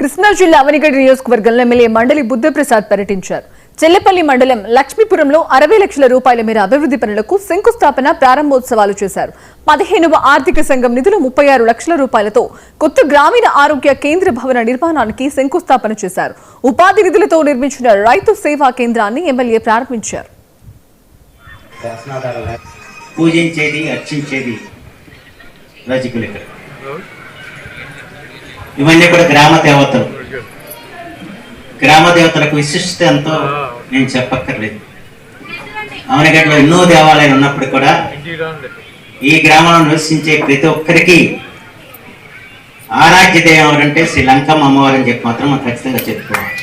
కృష్ణా జిల్లా అవనిగడ్డ నియోజకవర్గంలో ఎమ్మెల్యే మండలి బుద్ధప్రసాద్ పర్యటించారు. చెల్లెపల్లి మండలం లక్ష్మీపురంలో 60 లక్షల రూపాయల మేర అభివృద్ధి పనులకు శంకుస్థాపన ప్రారంభోత్సవాలు చేశారు. 15వ ఆర్థిక సంఘం నిధులు 36 లక్షల రూపాయలతో కొత్త గ్రామీణ ఆరోగ్య కేంద్ర భవన నిర్మాణానికి శంకుస్థాపన చేశారు. ఉపాధి నిధులతో నిర్మించిన రైతు సేవా కేంద్రాన్ని ఎమ్మెల్యే ప్రారంభించారు. ఇవన్నీ కూడా గ్రామ దేవతలకు విశిష్టత ఎంతో నేను చెప్పక్కర్లేదు. అవనిగడ్డలో ఎన్నో దేవాలయాలు ఉన్నప్పుడు కూడా ఈ గ్రామంలో నివసించే ప్రతి ఒక్కరికి ఆరాధ్య దేవం ఎవరంటే శ్రీలంకమ్మ అమ్మవారు అని చెప్పి మాత్రం మనం ఖచ్చితంగా చెప్పుకోవాలి.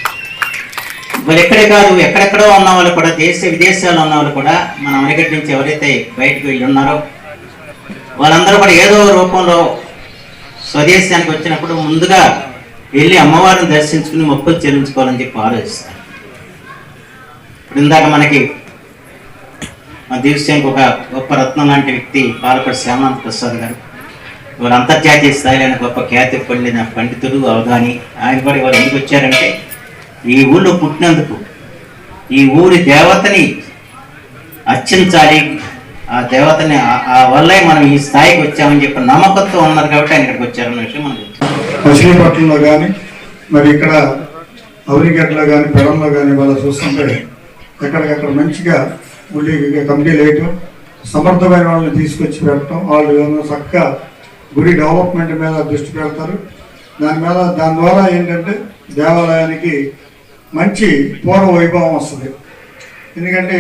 మరి ఎక్కడే కాదు, ఎక్కడెక్కడో ఉన్న వాళ్ళు కూడా, దేశ విదేశాల్లో ఉన్న వాళ్ళు కూడా మన అవనిగడ్డ నుంచి ఎవరైతే బయటకు వెళ్ళి ఉన్నారో వాళ్ళందరూ కూడా ఏదో రూపంలో స్వదేశానికి వచ్చినప్పుడు ముందుగా వెళ్ళి అమ్మవారిని దర్శించుకుని మొక్కులు చెల్లించుకోవాలని చెప్పి ఆలోచిస్తాను. ఇప్పుడు ఇందాక మనకి మన దేశానికి ఒక గొప్ప రత్నం లాంటి వ్యక్తి పాలపడి శ్యామనాథ్ ప్రసాద్ గారు, ఇవాళ అంతర్జాతీయ స్థాయిలో గొప్ప ఖ్యాతి పొందిన పండితుడు అవగాని, ఆయన కూడా ఇవాళ ఎందుకు వచ్చారంటే ఈ ఊళ్ళో పుట్టినందుకు ఈ ఊరి దేవతని అర్చించాలి, ఆ దేవతని ఆ వల్లే మనం ఈ స్థాయికి వచ్చామని చెప్పి నమ్మకంతో ఉన్నారు కాబట్టి ఆయన ఇక్కడికి వచ్చారన్న విషయం మనకు మచిలీపట్నంలో కానీ మరి ఇక్కడ అవనిగడ్డలో కానీ పెడంలో కానీ వాళ్ళు చూస్తుంటే ఎక్కడికక్కడ మంచిగా గుడి కమిటీలు వేయటం, సమర్థమైన వాళ్ళని తీసుకొచ్చి పెట్టడం, వాళ్ళు చక్కగా గుడి డెవలప్మెంట్ మీద దృష్టి పెడతారు. దాని ద్వారా ఏంటంటే దేవాలయానికి మంచి పూర్వ వైభవం వస్తుంది. ఎందుకంటే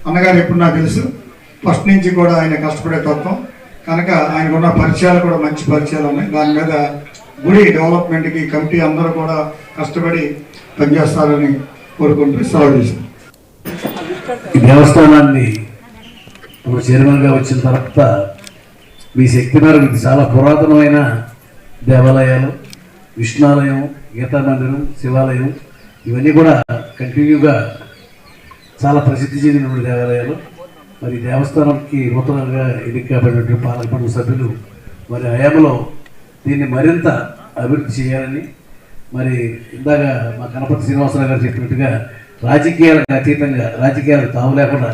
అన్నగారు ఎప్పుడు నాకు తెలుసు, ఫస్ట్ నుంచి కూడా ఆయన కష్టపడే తత్వం కనుక ఆయనకున్న పరిచయాలు కూడా మంచి పరిచయాలు ఉన్నాయి. దాని మీద గుడి డెవలప్మెంట్కి కమిటీ అందరూ కూడా కష్టపడి పనిచేస్తారని కోరుకుంటూ సెలవు చేశారు. ఈ దేవస్థానాన్ని ఇప్పుడు చైర్మన్గా వచ్చిన తర్వాత మీ శక్తి మేరకు ఇది చాలా పురాతనమైన దేవాలయాలు, విష్ణాలయం, గీతా మందిరం, శివాలయం ఇవన్నీ కూడా కంటిన్యూగా చాలా ప్రసిద్ధి చెందిన దేవాలయాలు. మరి దేవస్థానంకి నూతనంగా ఎన్నిక కాబడినటువంటి పాలకమండలి సభ్యులు మరి హయాంలో దీన్ని మరింత అభివృద్ధి చేయాలని, మరి ఇందాక మా కనపర్తి శ్రీనివాసరావు గారు చెప్పినట్టుగా రాజకీయాలకు అతీతంగా, రాజకీయాలకు తావు లేకుండా